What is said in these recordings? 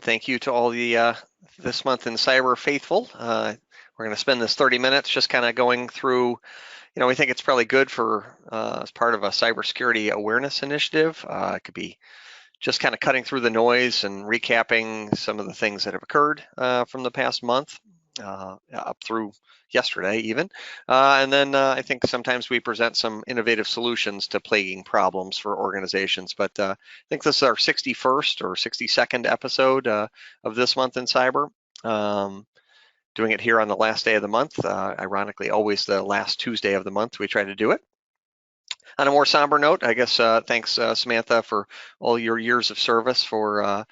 thank you to all the this month in cyber faithful. We're going to spend this 30 minutes just kind of going through, we think it's probably good for as part of a cybersecurity awareness initiative. It could be just kind of cutting through the noise and recapping some of the things that have occurred from the past month up through yesterday even. And then I think sometimes we present some innovative solutions to plaguing problems for organizations. But I think this is our 61st or 62nd episode of This Month in Cyber. Doing it here on the last day of the month. Ironically, always the last Tuesday of the month we try to do it. On a more somber note, I guess thanks Samantha for all your years of service for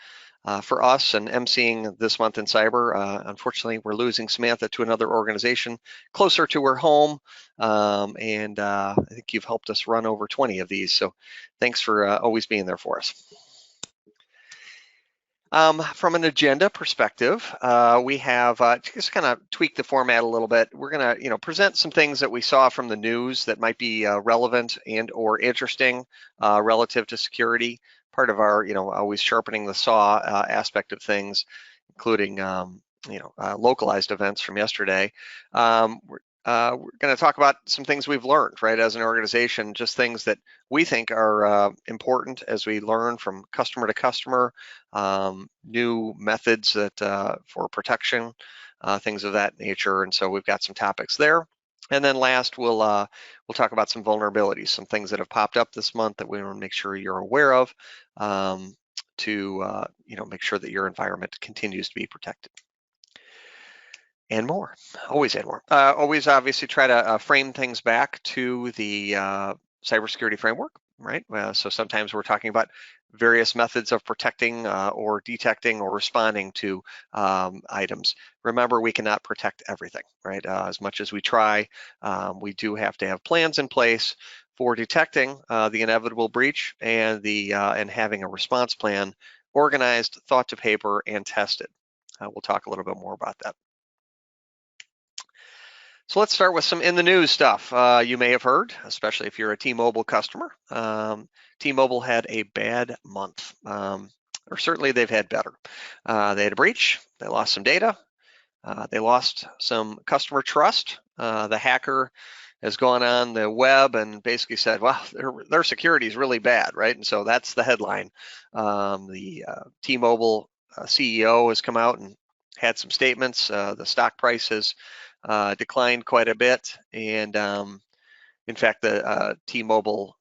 us and emceeing This Month in Cyber. Unfortunately, we're losing Samantha to another organization closer to her home, and I think you've helped us run over 20 of these, so thanks for always being there for us. From an agenda perspective, we have just kind of tweaked the format a little bit. We're going to, present some things that we saw from the news that might be relevant and or interesting relative to security. Part of our, always sharpening the saw aspect of things, including, localized events from yesterday. We're going to talk about some things we've learned, right, as an organization, just things that we think are important as we learn from customer to customer, new methods that for protection, things of that nature. And so we've got some topics there. And then last, we'll talk about some vulnerabilities, some things that have popped up this month that we want to make sure you're aware of to make sure that your environment continues to be protected. And more, always add more. Always obviously try to frame things back to the cybersecurity framework, right? So sometimes we're talking about various methods of protecting or detecting or responding to items. Remember, we cannot protect everything, right? As much as we try, we do have to have plans in place for detecting the inevitable breach and and having a response plan organized, thought to paper, and tested. We'll talk a little bit more about that. So let's start with some in the news stuff you may have heard, especially if you're a T-Mobile customer. T-Mobile had a bad month, or certainly they've had better. They had a breach, they lost some data, they lost some customer trust. The hacker has gone on the web and basically said, well, their security is really bad, right? And so that's the headline. The T-Mobile CEO has come out and had some statements. The stock price has declined quite a bit, and in fact, the T-Mobile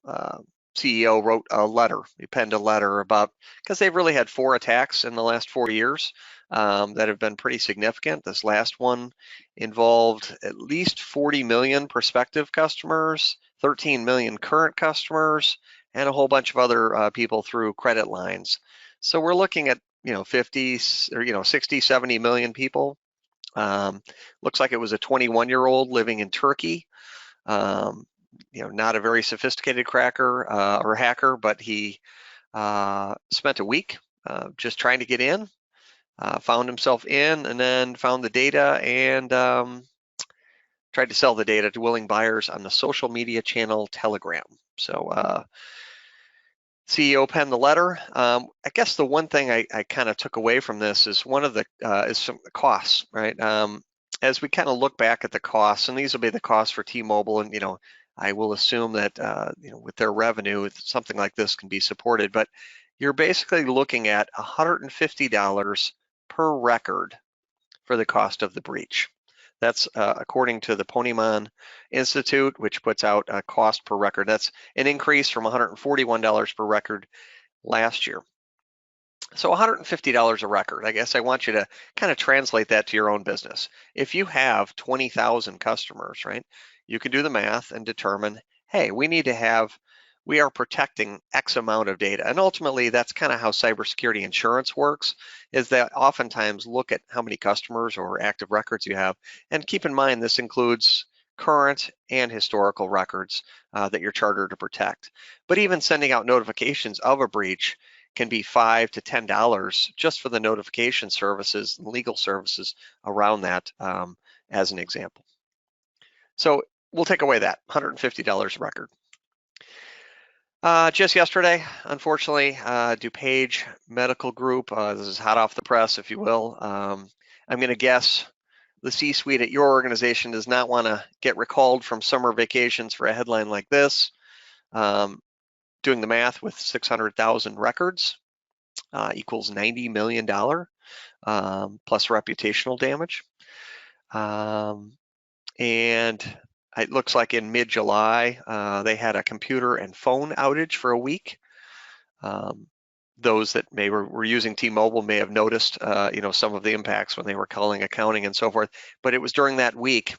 CEO wrote a letter. He penned a letter about, because they've really had 4 attacks in the last 4 years that have been pretty significant. This last one involved at least 40 million prospective customers, 13 million current customers, and a whole bunch of other people through credit lines. So we're looking at 50 or 60, 70 million people. Looks like it was a 21-year-old living in Turkey. Not a very sophisticated cracker or hacker, but he spent a week just trying to get in, found himself in, and then found the data and tried to sell the data to willing buyers on the social media channel Telegram. So CEO penned the letter. I guess the one thing I kind of took away from this is one of the is some costs, right? As we kind of look back at the costs, and these will be the costs for T-Mobile, and I will assume that with their revenue, something like this can be supported. But you're basically looking at $150 per record for the cost of the breach. That's according to the Ponemon Institute, which puts out a cost per record. That's an increase from $141 per record last year. So $150 a record. I guess I want you to kind of translate that to your own business. If you have 20,000 customers, right, you can do the math and determine, hey, we are protecting X amount of data. And ultimately, that's kind of how cybersecurity insurance works, is that oftentimes look at how many customers or active records you have. And keep in mind, this includes current and historical records that you're chartered to protect. But even sending out notifications of a breach can be $5 to $10 just for the notification services, legal services around that, as an example. So we'll take away that $150 a record. Just yesterday, unfortunately, DuPage Medical Group, this is hot off the press, if you will. I'm going to guess the C-suite at your organization does not want to get recalled from summer vacations for a headline like this. Doing the math with 600,000 records equals $90 million plus reputational damage. And it looks like in mid-July, they had a computer and phone outage for a week. Those that were using T-Mobile may have noticed, some of the impacts when they were calling accounting and so forth. But it was during that week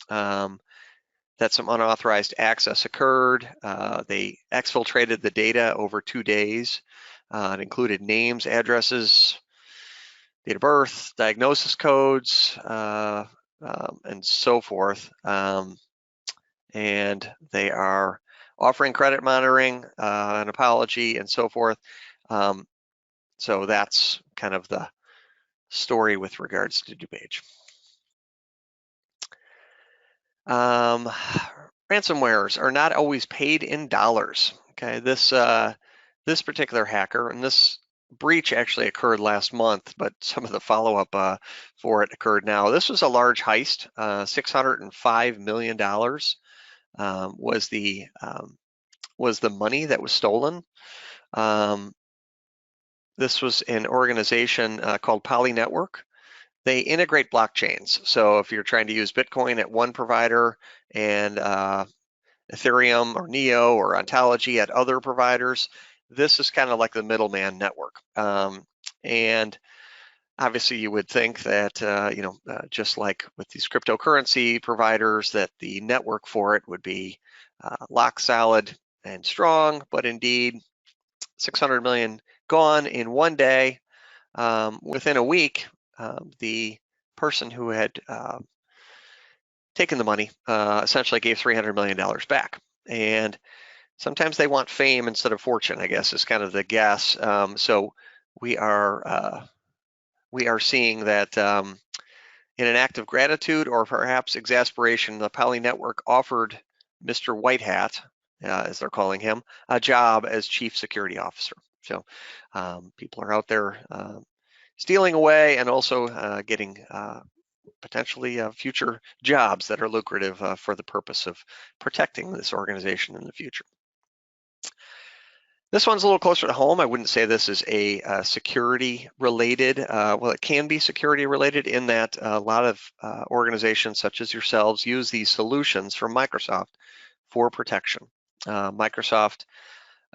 that some unauthorized access occurred. They exfiltrated the data over 2 days. It included names, addresses, date of birth, diagnosis codes, and so forth. And they are offering credit monitoring, an apology, and so forth. So that's kind of the story with regards to DuPage. Ransomwares are not always paid in dollars. Okay, this particular hacker, and this breach actually occurred last month, but some of the follow-up for it occurred now. This was a large heist. $605 million was the money that was stolen. This was an organization called Poly Network. They integrate blockchains. So if you're trying to use Bitcoin at one provider and Ethereum or Neo or Ontology at other providers, this is kind of like the middleman network. And obviously you would think that, just like with these cryptocurrency providers, that the network for it would be lock solid and strong, but indeed 600 million gone in one day. Within a week, the person who had taken the money essentially gave $300 million back. And sometimes they want fame instead of fortune, I guess, is kind of the guess. So we are seeing that in an act of gratitude or perhaps exasperation, the Poly Network offered Mr. White Hat, as they're calling him, a job as chief security officer. So people are out there stealing away and also getting potentially future jobs that are lucrative for the purpose of protecting this organization in the future. This one's a little closer to home. I wouldn't say this is a security related. Well, it can be security related in that a lot of organizations such as yourselves use these solutions from Microsoft for protection. Microsoft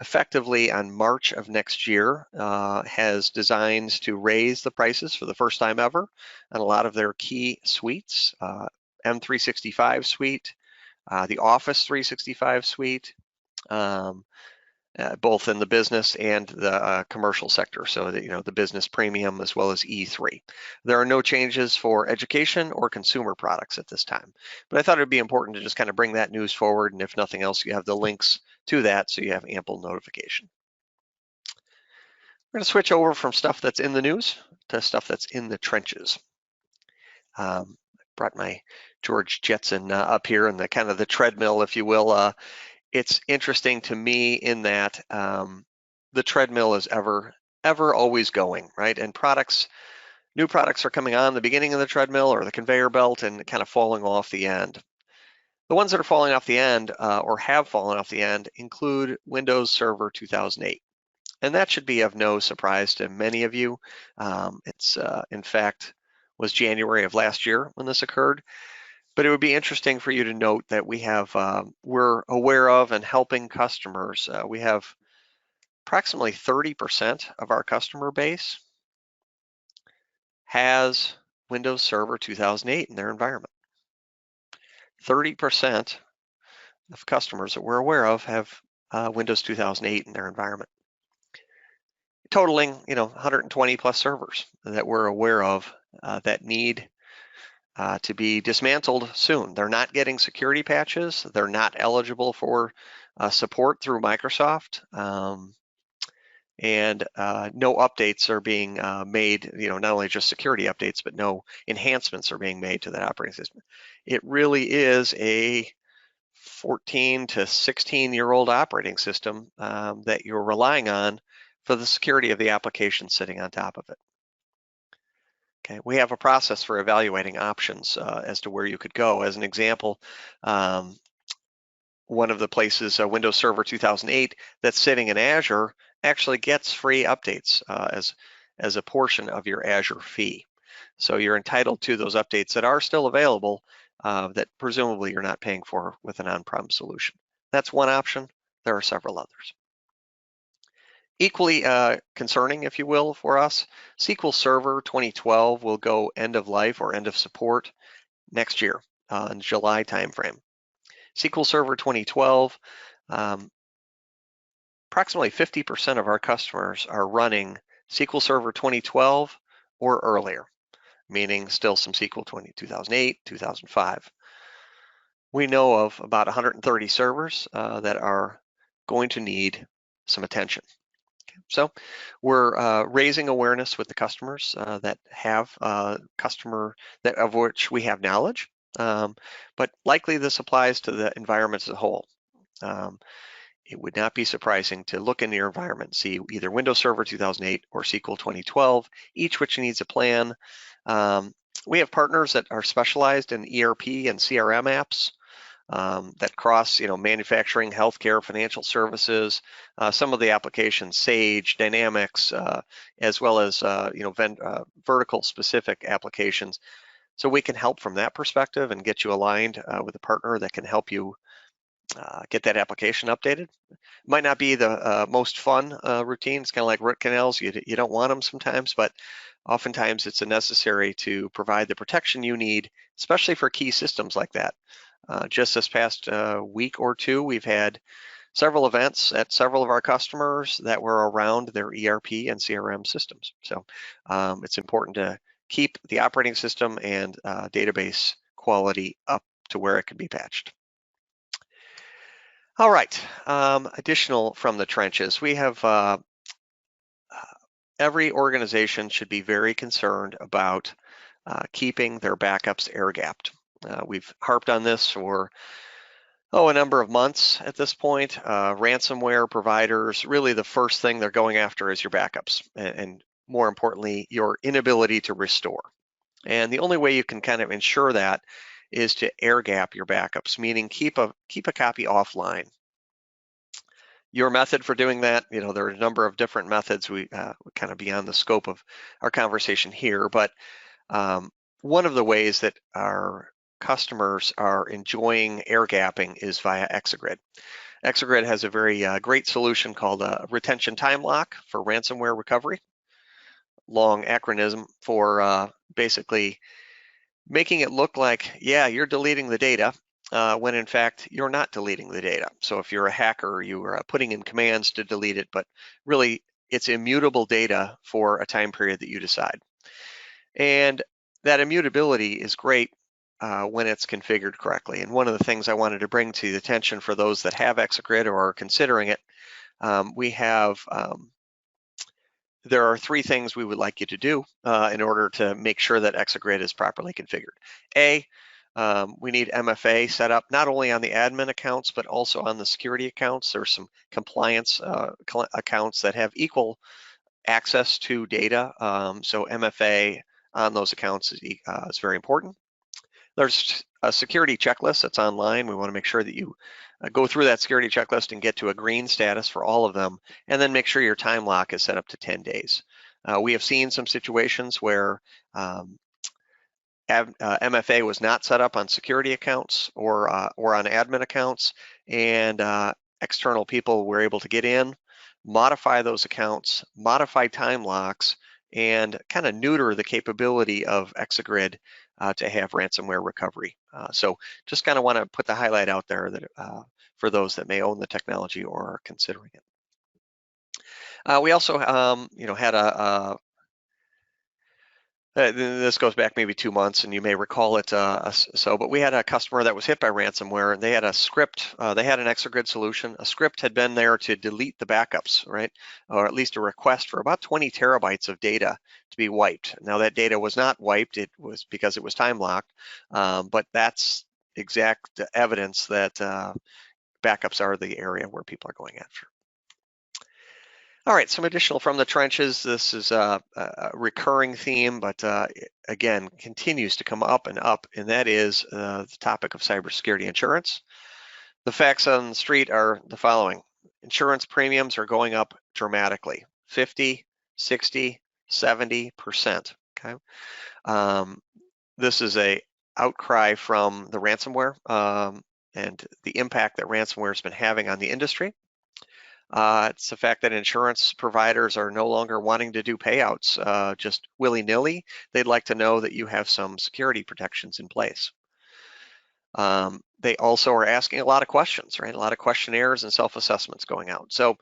effectively on March of next year has designs to raise the prices for the first time ever on a lot of their key suites, M365 suite, the Office 365 suite, both in the business and the commercial sector. So that, the business premium as well as E3. There are no changes for education or consumer products at this time, but I thought it'd be important to just kind of bring that news forward. And if nothing else, you have the links to that so you have ample notification. We're going to switch over from stuff that's in the news to stuff that's in the trenches. Brought my George Jetson up here in the kind of the treadmill, if you will. It's interesting to me in that the treadmill is ever always going, right? And new products are coming on the beginning of the treadmill or the conveyor belt and kind of falling off the end. The ones that are falling off the end or have fallen off the end include Windows Server 2008. And that should be of no surprise to many of you. It's in fact was January of last year when this occurred. But it would be interesting for you to note that we're aware of and helping customers. We have approximately 30% of our customer base has Windows Server 2008 in their environment. 30% of customers that we're aware of have Windows 2008 in their environment, totaling 120 plus servers that we're aware of that need to be dismantled soon. They're not getting security patches. They're not eligible for support through Microsoft. And no updates are being made, not only just security updates, but no enhancements are being made to that operating system. It really is a 14 to 16-year-old operating system that you're relying on for the security of the application sitting on top of it. Okay, we have a process for evaluating options as to where you could go. As an example, one of the places, Windows Server 2008, that's sitting in Azure actually gets free updates as a portion of your Azure fee. So you're entitled to those updates that are still available that presumably you're not paying for with an on-prem solution. That's one option. There are several others. Equally concerning, if you will, for us, SQL Server 2012 will go end of life or end of support next year in July timeframe. SQL Server 2012, approximately 50% of our customers are running SQL Server 2012 or earlier, meaning still some SQL 2008, 2005. We know of about 130 servers that are going to need some attention. So we're raising awareness with the customers that have of which we have knowledge, but likely this applies to the environment as a whole. It would not be surprising to look in your environment and see either Windows Server 2008 or SQL 2012, each which needs a plan. We have partners that are specialized in ERP and CRM apps that cross, manufacturing, healthcare, financial services, some of the applications, Sage, Dynamics, as well as, vertical specific applications. So we can help from that perspective and get you aligned with a partner that can help you get that application updated. It might not be the most fun routine. It's kind of like root canals. You don't want them sometimes, but oftentimes it's necessary to provide the protection you need, especially for key systems like that. Just this past week or two, we've had several events at several of our customers that were around their ERP and CRM systems. So it's important to keep the operating system and database quality up to where it can be patched. All right, additional from the trenches. We have every organization should be very concerned about keeping their backups air-gapped. We've harped on this for a number of months at this point. Ransomware providers, really the first thing they're going after is your backups, and more importantly, your inability to restore. And the only way you can kind of ensure that is to air gap your backups, meaning keep a copy offline. Your method for doing that, there are a number of different methods. We kind of beyond the scope of our conversation here, but one of the ways that our customers are enjoying air gapping is via Exagrid. Exagrid has a very great solution called a retention time lock for ransomware recovery. Long acronym for basically making it look like, yeah, you're deleting the data when in fact you're not deleting the data. So if you're a hacker, you are putting in commands to delete it, but really it's immutable data for a time period that you decide. And that immutability is great when it's configured correctly. And one of the things I wanted to bring to the attention for those that have Exagrid or are considering it, we have there are 3 things we would like you to do in order to make sure that Exagrid is properly configured. A, we need MFA set up not only on the admin accounts, but also on the security accounts. There's some compliance accounts that have equal access to data. So MFA on those accounts is very important. There's a security checklist that's online. We want to make sure that you go through that security checklist and get to a green status for all of them, and then make sure your time lock is set up to 10 days. We have seen some situations where MFA was not set up on security accounts or on admin accounts, and external people were able to get in, modify those accounts, modify time locks, and kind of neuter the capability of Exagrid to have ransomware recovery. So just kind of want to put the highlight out there that for those that may own the technology or are considering it. We also, had this goes back maybe 2 months, and you may recall it but we had a customer that was hit by ransomware, and they had a script, they had an Exagrid solution. A script had been there to delete the backups, right? Or at least a request for about 20 terabytes of data to be wiped. Now that data was not wiped, it was because it was time locked, but that's exact evidence that backups are the area where people are going after. All right, some additional from the trenches. This is a recurring theme, but again, continues to come up, and that is the topic of cybersecurity insurance. The facts on the street are the following. Insurance premiums are going up dramatically, 50, 60, 70%, okay? This is a outcry from the ransomware and the impact that ransomware has been having on the industry. It's the fact that insurance providers are no longer wanting to do payouts just willy-nilly. They'd like to know that you have some security protections in place. They also are asking a lot of questions, right? A lot of questionnaires and self-assessments going out. So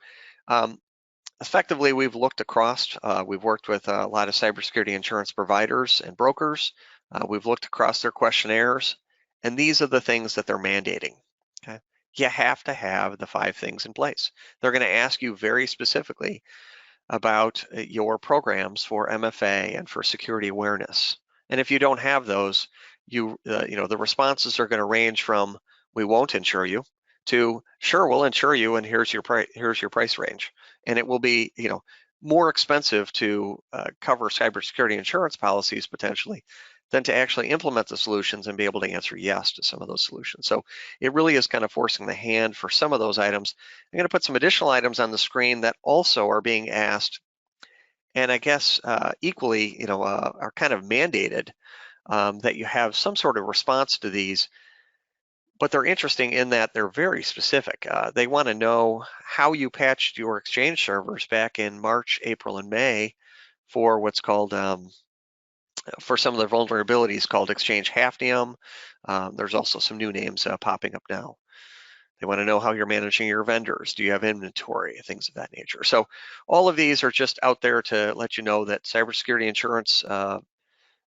effectively, we've looked across, we've worked with a lot of cybersecurity insurance providers and brokers. We've looked across their questionnaires, and these are the things that they're mandating, okay? You have to have the 5 things in place. They're going to ask you very specifically about your programs for MFA and for security awareness. And if you don't have those, you know, the responses are going to range from "we won't insure you" to "sure, we'll insure you, and here's your price range." And it will be, you know, more expensive to cover cybersecurity insurance policies potentially than to actually implement the solutions and be able to answer yes to some of those solutions. So it really is kind of forcing the hand for some of those items. I'm going to put some additional items on the screen that also are being asked, and I guess equally, you know, are kind of mandated that you have some sort of response to these. But they're interesting in that they're very specific. They want to know how you patched your Exchange servers back in March, April, and May for what's called for some of the vulnerabilities called Exchange Hafnium. There's also some new names popping up now. They want to know how you're managing your vendors. Do you have inventory? Things of that nature. So all of these are just out there to let you know that cybersecurity insurance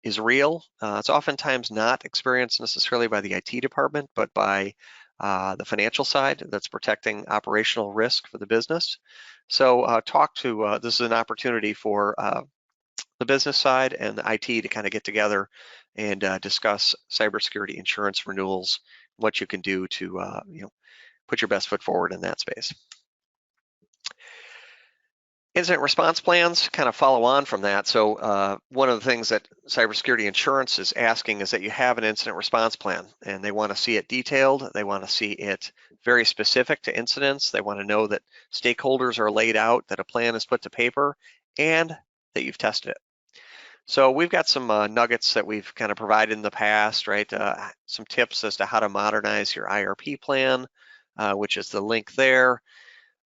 is real. It's oftentimes not experienced necessarily by the IT department, but by the financial side that's protecting operational risk for the business. So this is an opportunity for the business side and the IT to kind of get together and discuss cybersecurity insurance renewals, what you can do to you know, put your best foot forward in that space. Incident response plans kind of follow on from that. So one of the things that cybersecurity insurance is asking is that you have an incident response plan, and they want to see it detailed. They want to see it very specific to incidents. They want to know that stakeholders are laid out, that a plan is put to paper, and that you've tested it. So we've got some nuggets that we've kind of provided in the past, right? Some tips as to how to modernize your IRP plan, which is the link there.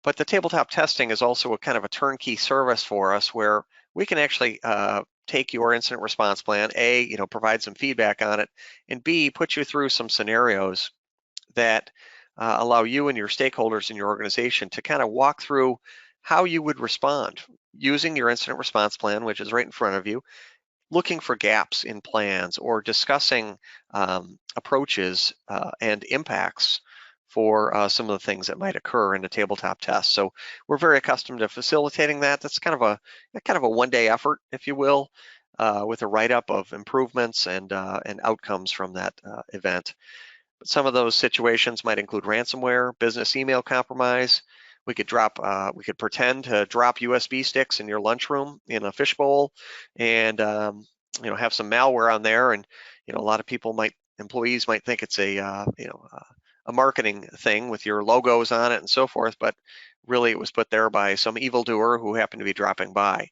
But the tabletop testing is also a kind of a turnkey service for us where we can actually take your incident response plan, A, you know, provide some feedback on it, and B, put you through some scenarios that allow you and your stakeholders in your organization to kind of walk through how you would respond using your incident response plan, which is right in front of you, looking for gaps in plans or discussing approaches and impacts for some of the things that might occur in a tabletop test. So we're very accustomed to facilitating that. That's kind of a one-day effort, if you will, with a write-up of improvements and outcomes from that event. But some of those situations might include ransomware, business email compromise. We could pretend to drop USB sticks in your lunchroom in a fishbowl, and you know, have some malware on there, and you know, a lot of employees might think it's a marketing thing with your logos on it and so forth, but really it was put there by some evildoer who happened to be dropping by.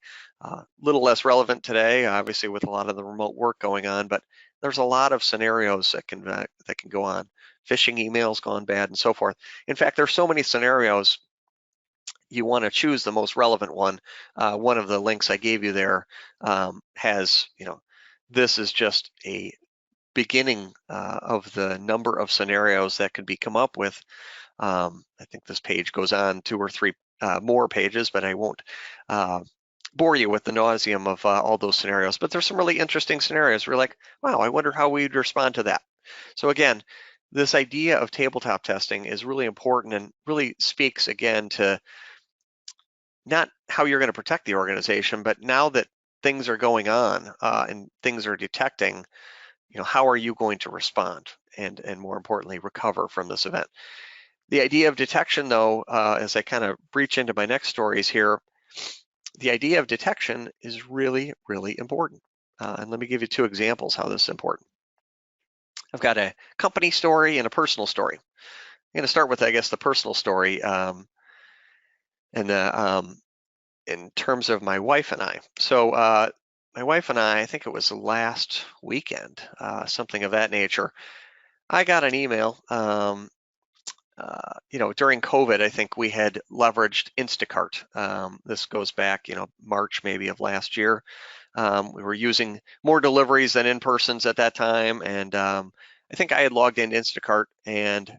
Little less relevant today, obviously, with a lot of the remote work going on, but there's a lot of scenarios that can go on. Phishing emails gone bad and so forth. In fact, there's so many scenarios. You want to choose the most relevant one. One of the links I gave you there has, you know, this is just a beginning of the number of scenarios that could be come up with. I think this page goes on 2 or 3 more pages, but I won't bore you with the nauseum of all those scenarios. But there's some really interesting scenarios. We're like, wow, I wonder how we'd respond to that. So again, this idea of tabletop testing is really important and really speaks again to not how you're going to protect the organization, but now that things are going on and things are detecting, you know, how are you going to respond? and more importantly, recover from this event. The idea of detection, though, as I kind of breach into my next stories here, the idea of detection is really, really important. And let me give you 2 examples how this is important. I've got a company story and a personal story. I'm going to start with, I guess, the personal story, and in terms of my wife and I. So my wife and I think it was last weekend, something of that nature. I got an email. During COVID, I think we had leveraged Instacart. This goes back, March maybe of last year. We were using more deliveries than in-persons at that time, and I think I had logged into Instacart and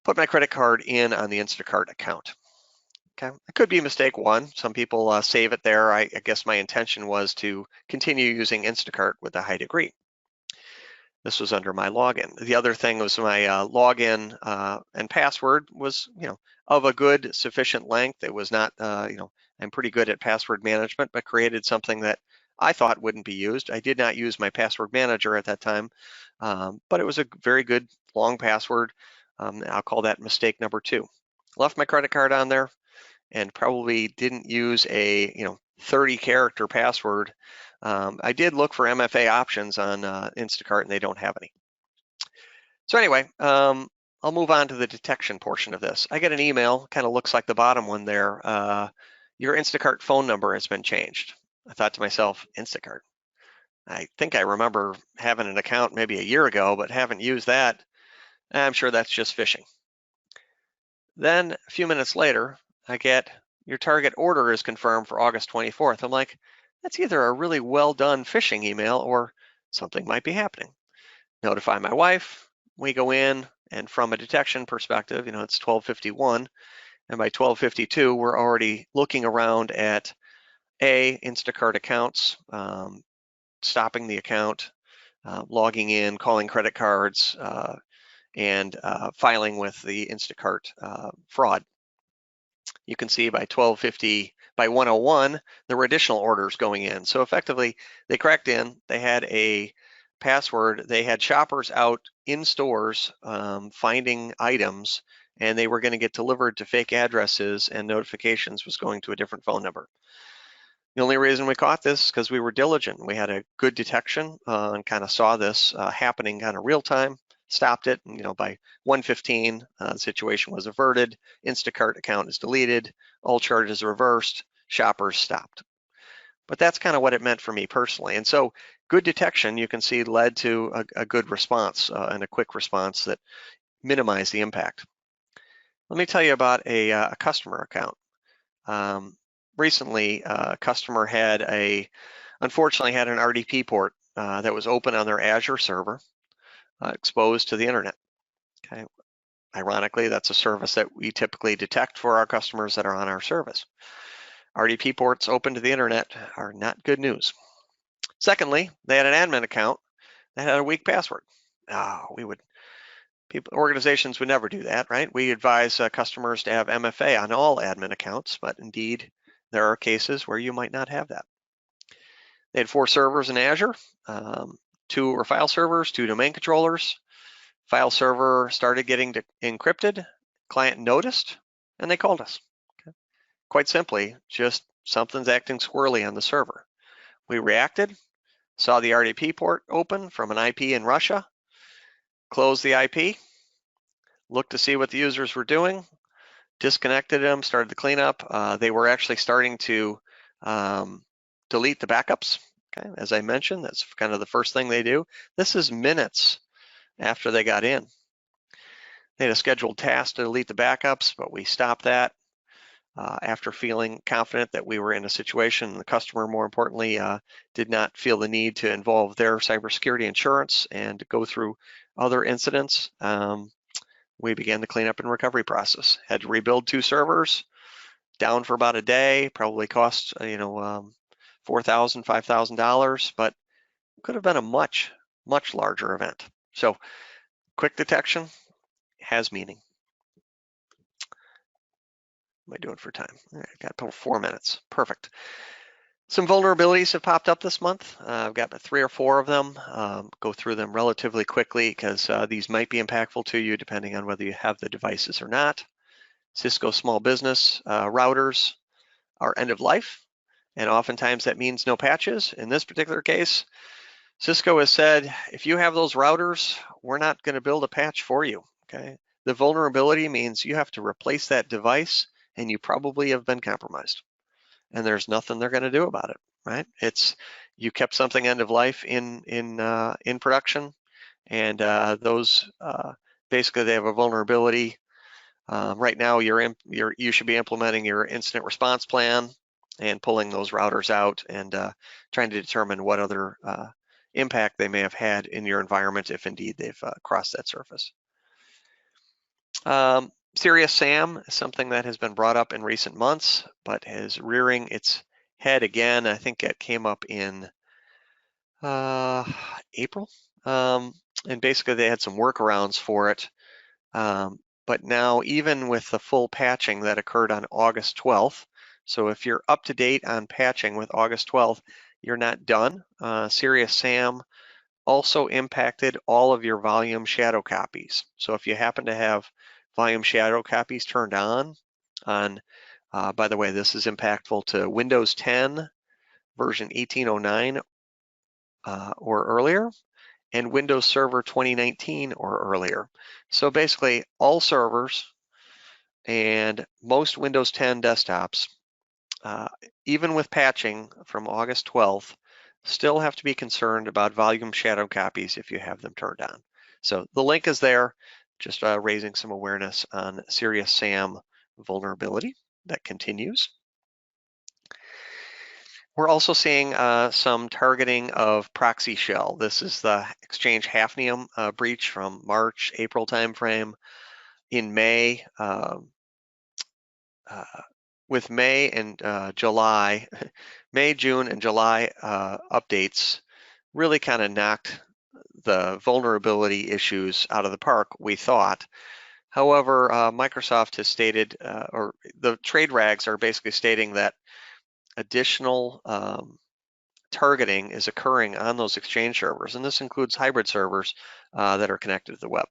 put my credit card in on the Instacart account. Okay, it could be mistake 1. Some people save it there. I guess my intention was to continue using Instacart with a high degree. This was under my login. The other thing was my login and password was, of a good sufficient length. It was not, I'm pretty good at password management, but created something that I thought wouldn't be used. I did not use my password manager at that time, but it was a very good long password. I'll call that mistake number 2. Left my credit card on there and probably didn't use a 30-character password. I did look for MFA options on Instacart, and they don't have any. So anyway, I'll move on to the detection portion of this. I get an email, kind of looks like the bottom one there. Your Instacart phone number has been changed. I thought to myself, Instacart? I think I remember having an account maybe a year ago, but haven't used that. I'm sure that's just phishing. Then a few minutes later, I get your target order is confirmed for August 24th. I'm like, that's either a really well done phishing email or something might be happening. Notify my wife. We go in, and from a detection perspective, it's 12:51, and by 12:52, we're already looking around at Instacart accounts, stopping the account, logging in, calling credit cards, and filing with the Instacart fraud. You can see by 12:50, by 1:01, there were additional orders going in. So effectively, they cracked in, they had a password, they had shoppers out in stores finding items, and they were going to get delivered to fake addresses, and notifications was going to a different phone number. The only reason we caught this is because we were diligent. We had a good detection and kind of saw this happening kind of real time. Stopped it, and by 1:15, the situation was averted. Instacart account is deleted, all charges reversed, shoppers stopped. But that's kind of what it meant for me personally. And so good detection, you can see, led to a good response and a quick response that minimized the impact. Let me tell you about a customer account. Recently, a customer unfortunately had an RDP port that was open on their Azure server. Exposed to the internet. Okay. Ironically, that's a service that we typically detect for our customers that are on our service. RDP ports open to the internet are not good news. Secondly, they had an admin account that had a weak password. Organizations would never do that, right? We advise customers to have MFA on all admin accounts, but indeed, there are cases where you might not have that. They had 4 servers in Azure. 2 were file servers, 2 domain controllers. File server started getting encrypted. Client noticed, and they called us. Okay. Quite simply, just something's acting squirrely on the server. We reacted, saw the RDP port open from an IP in Russia, closed the IP, looked to see what the users were doing, disconnected them, started the cleanup. They were actually starting to delete the backups. Okay. As I mentioned, that's kind of the first thing they do. This is minutes after they got in. They had a scheduled task to delete the backups, but we stopped that after feeling confident that we were in a situation. The customer, more importantly, did not feel the need to involve their cybersecurity insurance and go through other incidents. We began the cleanup and recovery process. Had to rebuild 2 servers, down for about a day, probably cost $4,000, $5,000, but could have been a much, much larger event. So quick detection has meaning. What am I doing for time? All right, got 4 minutes. Perfect. Some vulnerabilities have popped up this month. I've got 3 or 4 of them. Go through them relatively quickly because these might be impactful to you depending on whether you have the devices or not. Cisco small business routers are end of life, and oftentimes that means no patches. In this particular case, Cisco has said, if you have those routers, we're not going to build a patch for you, okay? The vulnerability means you have to replace that device and you probably have been compromised. And there's nothing they're going to do about it, right? It's you kept something end of life in production, and those basically they have a vulnerability. Right now, you should be implementing your incident response plan and pulling those routers out and trying to determine what other impact they may have had in your environment if indeed they've crossed that surface. Serious SAM is something that has been brought up in recent months, but is rearing its head again. I think it came up in April, and basically they had some workarounds for it. But now, even with the full patching that occurred on August 12th, so if you're up to date on patching with August 12th, you're not done. Serious SAM also impacted all of your volume shadow copies. So if you happen to have volume shadow copies turned on, by the way, this is impactful to Windows 10 version 1809 or earlier, and Windows Server 2019 or earlier. So basically all servers and most Windows 10 desktops, even with patching from August 12th, still have to be concerned about volume shadow copies if you have them turned on. So the link is there, just raising some awareness on serious SAM vulnerability that continues. We're also seeing some targeting of proxy shell. This is the Exchange Hafnium breach from March, April timeframe. In May, with May and July, May, June, and July updates really kind of knocked the vulnerability issues out of the park, we thought. However, Microsoft has stated, or the trade rags are basically stating that additional targeting is occurring on those Exchange servers, and this includes hybrid servers that are connected to the web.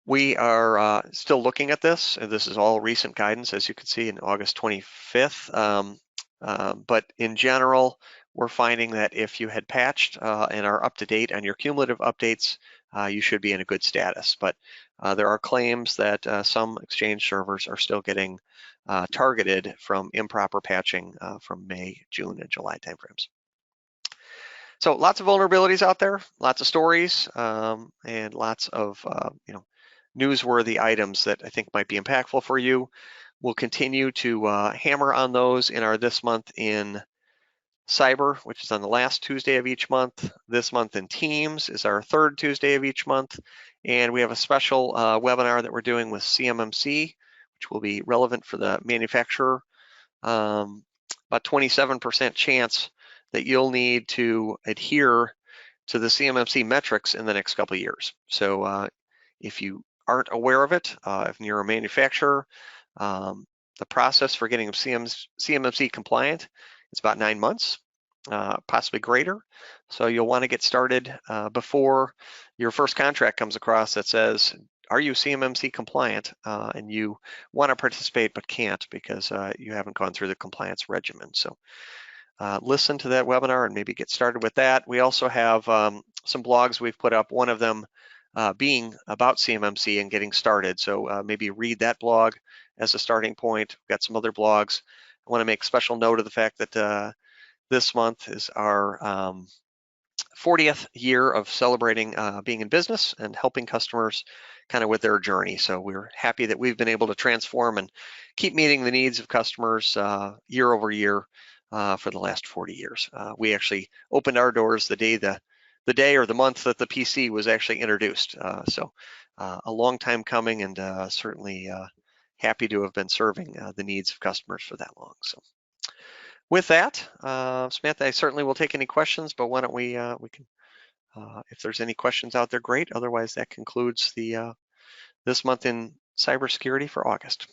We are still looking at this, and this is all recent guidance, as you can see in August 25th. But in general, we're finding that if you had patched and are up to date on your cumulative updates, you should be in a good status. But there are claims that some Exchange servers are still getting targeted from improper patching from May, June, and July timeframes. So lots of vulnerabilities out there, lots of stories, and lots of newsworthy items that I think might be impactful for you. We'll continue to hammer on those in our This Month in Cyber, which is on the last Tuesday of each month. This Month in Teams is our third Tuesday of each month. And we have a special webinar that we're doing with CMMC, which will be relevant for the manufacturer. About 27% chance that you'll need to adhere to the CMMC metrics in the next couple of years. So if you aren't aware of it, if you're a manufacturer, the process for getting CMMC compliant is about 9 months, possibly greater. So you'll want to get started before your first contract comes across that says, are you CMMC compliant? And you want to participate but can't because you haven't gone through the compliance regimen. So listen to that webinar and maybe get started with that. We also have some blogs we've put up, one of them being about CMMC and getting started. So maybe read that blog as a starting point. We've got some other blogs. I want to make special note of the fact that this month is our 40th year of celebrating being in business and helping customers kind of with their journey. So we're happy that we've been able to transform and keep meeting the needs of customers year over year for the last 40 years. We actually opened our doors the day or the month that the PC was actually introduced. So a long time coming, and certainly happy to have been serving the needs of customers for that long. So with that, Samantha, I certainly will take any questions, but why don't we can, if there's any questions out there, great. Otherwise, that concludes the This Month in Cybersecurity for August.